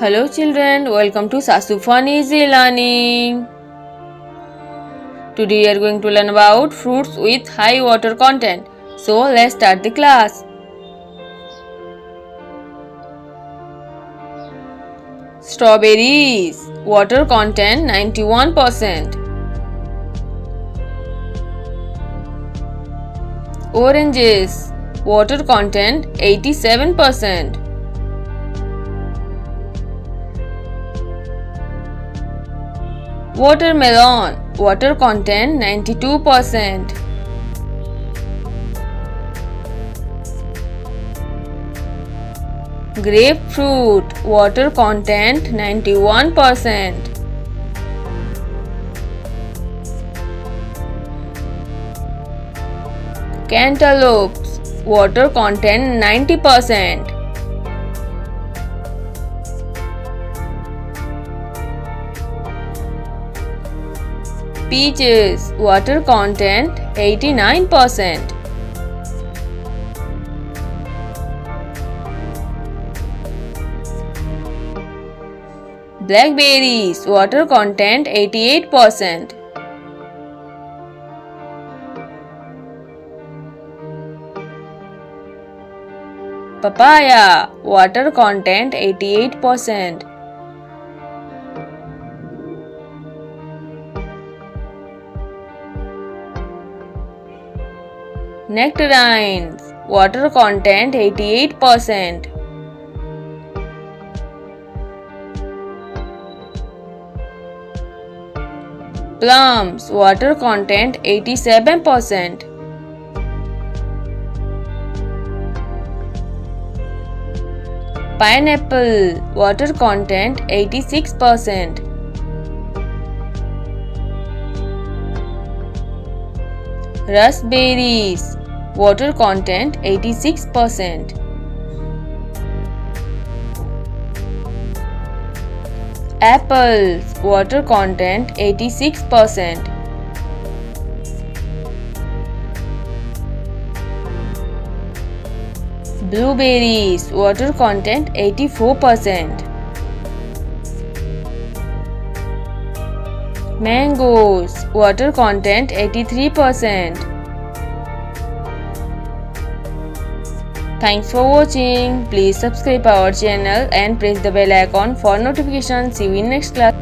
Hello children, welcome to Sasu Fun Easy Learning. Today we are going to learn about fruits with high water content. So let's start the class. Strawberries, water content 91%. Oranges, water content 87%. Watermelon, water content 92%. Grapefruit, water content 91%. Cantaloupes, water content 90%. Peaches, water content 89%. Blackberries, water content 88%. Papaya, water content 88%. Nectarines, water content 88%. Plums, water content 87%. Pineapple, water content 86%. Raspberries, water content 86%. Apples, water content 86%. Blueberries, water content 84%. Mangoes, water content 83%. Thanks for watching. Please subscribe our channel and press the bell icon for notifications. See you in next class.